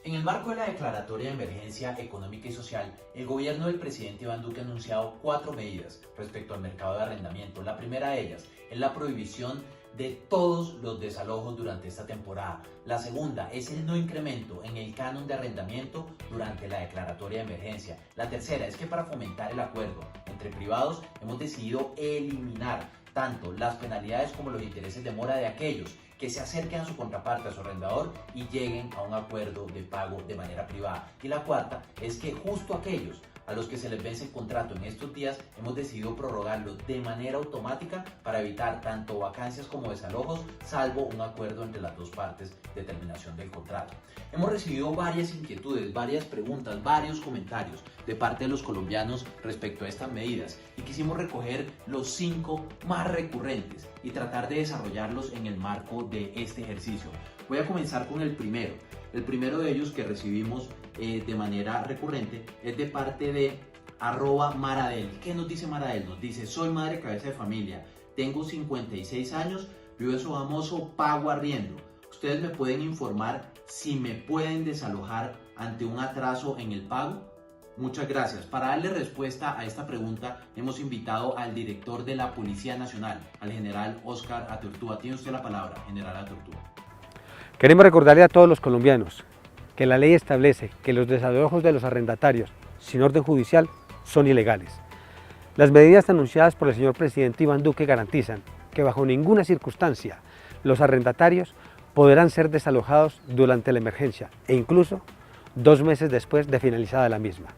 En el marco de la declaratoria de emergencia económica y social, el gobierno del presidente Iván Duque ha anunciado 4 medidas respecto al mercado de arrendamiento. La primera de ellas es la prohibición de todos los desalojos durante esta temporada. La segunda es el no incremento en el canon de arrendamiento durante la declaratoria de emergencia. La tercera es que para fomentar el acuerdo entre privados hemos decidido eliminar tanto las penalidades como los intereses de mora de aquellos que se acerquen a su contraparte, a su arrendador, y lleguen a un acuerdo de pago de manera privada. Y la cuarta es que justo aquellos a los que se les vence el contrato en estos días, hemos decidido prorrogarlo de manera automática para evitar tanto vacancias como desalojos, salvo un acuerdo entre las dos partes de terminación del contrato. Hemos recibido varias inquietudes, varias preguntas, varios comentarios de parte de los colombianos respecto a estas medidas y quisimos recoger los 5 más recurrentes y tratar de desarrollarlos en el marco de este ejercicio. Voy a comenzar con el primero. El primero de ellos que recibimos de manera recurrente es de parte de @Maradel. ¿Qué nos dice Maradel? Nos dice: soy madre cabeza de familia, tengo 56 años, vivo en Sogamoso, pago arriendo. ¿Ustedes me pueden informar si me pueden desalojar ante un atraso en el pago? Muchas gracias. Para darle respuesta a esta pregunta hemos invitado al director de la Policía Nacional, al general Óscar Atortúa. Tiene usted la palabra, general Atortúa. Queremos recordarle a todos los colombianos que la ley establece que los desalojos de los arrendatarios sin orden judicial son ilegales. Las medidas anunciadas por el señor presidente Iván Duque garantizan que bajo ninguna circunstancia los arrendatarios podrán ser desalojados durante la emergencia e incluso 2 meses después de finalizada la misma.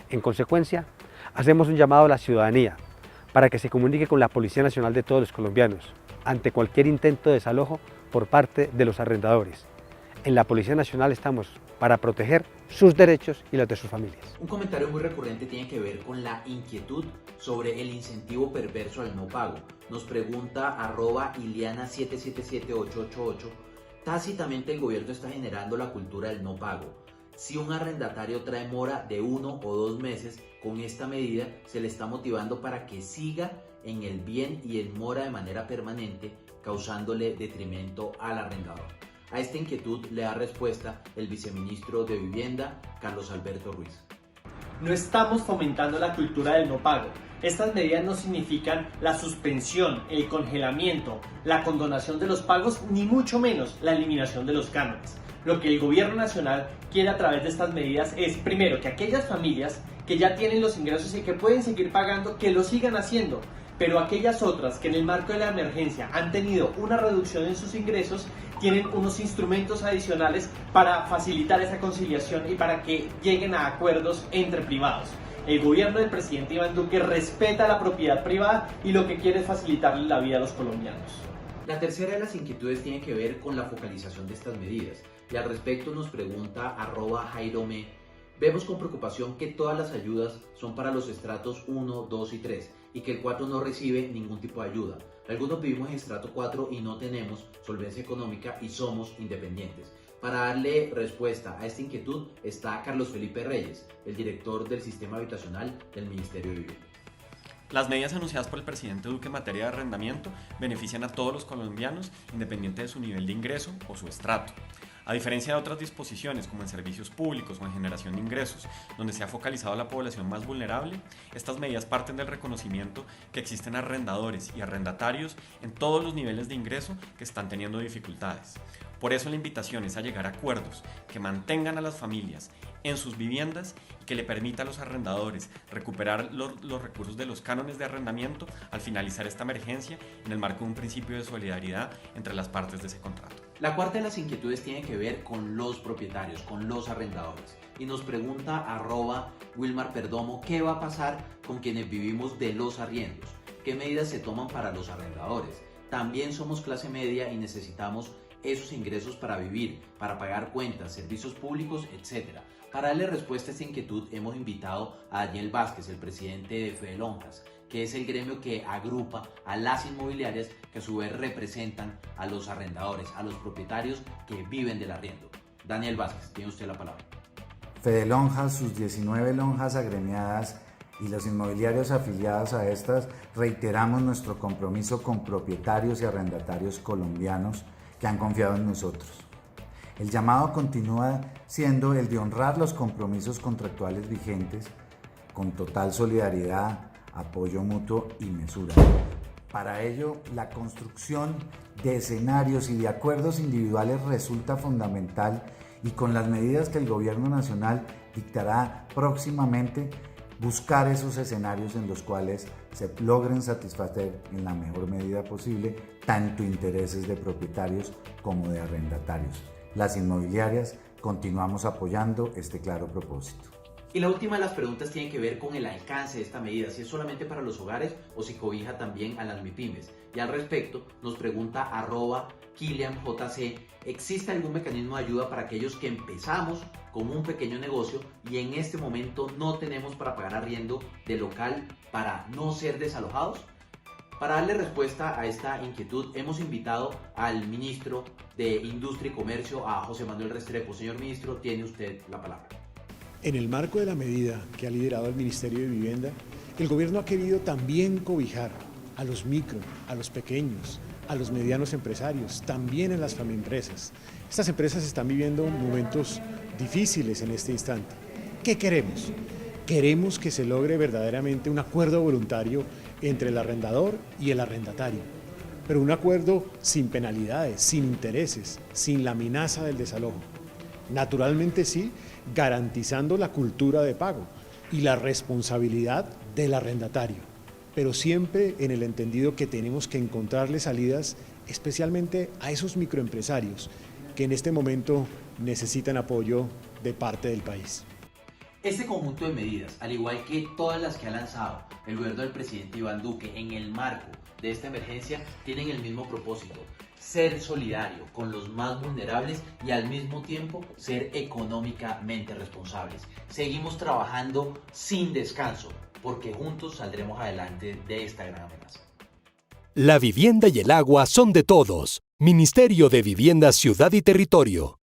En consecuencia, hacemos un llamado a la ciudadanía para que se comunique con la Policía Nacional de todos los colombianos ante cualquier intento de desalojo por parte de los arrendadores. En la Policía Nacional estamos para proteger sus derechos y los de sus familias. Un comentario muy recurrente tiene que ver con la inquietud sobre el incentivo perverso al no pago. Nos pregunta @Iliana777888. Tácitamente el gobierno está generando la cultura del no pago. Si un arrendatario trae mora de 1 o 2 meses, con esta medida se le está motivando para que siga en el bien y en mora de manera permanente, causándole detrimento al arrendador. A esta inquietud le da respuesta el viceministro de Vivienda, Carlos Alberto Ruiz. No estamos fomentando la cultura del no pago. Estas medidas no significan la suspensión, el congelamiento, la condonación de los pagos, ni mucho menos la eliminación de los cánones. Lo que el gobierno nacional quiere a través de estas medidas es, primero, que aquellas familias que ya tienen los ingresos y que pueden seguir pagando, que lo sigan haciendo. Pero aquellas otras que en el marco de la emergencia han tenido una reducción en sus ingresos, tienen unos instrumentos adicionales para facilitar esa conciliación y para que lleguen a acuerdos entre privados. El gobierno del presidente Iván Duque respeta la propiedad privada y lo que quiere es facilitarle la vida a los colombianos. La tercera de las inquietudes tiene que ver con la focalización de estas medidas. Y al respecto nos pregunta @Jairome: vemos con preocupación que todas las ayudas son para los estratos 1, 2 y 3 y que el 4 no recibe ningún tipo de ayuda. Algunos vivimos en estrato 4 y no tenemos solvencia económica y somos independientes. Para darle respuesta a esta inquietud está Carlos Felipe Reyes, el director del Sistema Habitacional del Ministerio de Vivienda. Las medidas anunciadas por el presidente Duque en materia de arrendamiento benefician a todos los colombianos, independiente de su nivel de ingreso o su estrato. A diferencia de otras disposiciones como en servicios públicos o en generación de ingresos, donde se ha focalizado a la población más vulnerable, estas medidas parten del reconocimiento que existen arrendadores y arrendatarios en todos los niveles de ingreso que están teniendo dificultades. Por eso la invitación es a llegar a acuerdos que mantengan a las familias en sus viviendas y que le permita a los arrendadores recuperar los recursos de los cánones de arrendamiento al finalizar esta emergencia en el marco de un principio de solidaridad entre las partes de ese contrato. La cuarta de las inquietudes tiene que ver con los propietarios, con los arrendadores. Y nos pregunta @Wilmar Perdomo: ¿qué va a pasar con quienes vivimos de los arriendos? ¿Qué medidas se toman para los arrendadores? También somos clase media y necesitamos esos ingresos para vivir, para pagar cuentas, servicios públicos, etc. Para darle respuesta a esta inquietud hemos invitado a Daniel Vázquez, el presidente de Fedelonjas, que es el gremio que agrupa a las inmobiliarias que a su vez representan a los arrendadores, a los propietarios que viven del arriendo. Daniel Vázquez, tiene usted la palabra. Fedelonjas, sus 19 lonjas agremiadas y los inmobiliarios afiliados a estas, reiteramos nuestro compromiso con propietarios y arrendatarios colombianos que han confiado en nosotros. El llamado continúa siendo el de honrar los compromisos contractuales vigentes con total solidaridad, apoyo mutuo y mesura. Para ello, la construcción de escenarios y de acuerdos individuales resulta fundamental y con las medidas que el Gobierno Nacional dictará próximamente, buscar esos escenarios en los cuales se logren satisfacer en la mejor medida posible tanto intereses de propietarios como de arrendatarios. Las inmobiliarias continuamos apoyando este claro propósito. Y la última de las preguntas tiene que ver con el alcance de esta medida, si es solamente para los hogares o si cobija también a las MIPYMES. Y al respecto nos pregunta @KilianJC, ¿existe algún mecanismo de ayuda para aquellos que empezamos como un pequeño negocio y en este momento no tenemos para pagar arriendo de local para no ser desalojados? Para darle respuesta a esta inquietud hemos invitado al ministro de Industria y Comercio, a José Manuel Restrepo. Señor ministro, tiene usted la palabra. En el marco de la medida que ha liderado el Ministerio de Vivienda, el gobierno ha querido también cobijar a los micro, a los pequeños, a los medianos empresarios, también en las FAMIempresas. Estas empresas están viviendo momentos difíciles en este instante. ¿Qué queremos? Queremos que se logre verdaderamente un acuerdo voluntario entre el arrendador y el arrendatario, pero un acuerdo sin penalidades, sin intereses, sin la amenaza del desalojo. Naturalmente sí, garantizando la cultura de pago y la responsabilidad del arrendatario, pero siempre en el entendido que tenemos que encontrarle salidas especialmente a esos microempresarios que en este momento necesitan apoyo de parte del país. Este conjunto de medidas, al igual que todas las que ha lanzado el gobierno del presidente Iván Duque en el marco de esta emergencia, tienen el mismo propósito: ser solidario con los más vulnerables y al mismo tiempo ser económicamente responsables. Seguimos trabajando sin descanso porque juntos saldremos adelante de esta gran amenaza. La vivienda y el agua son de todos. Ministerio de Vivienda, Ciudad y Territorio.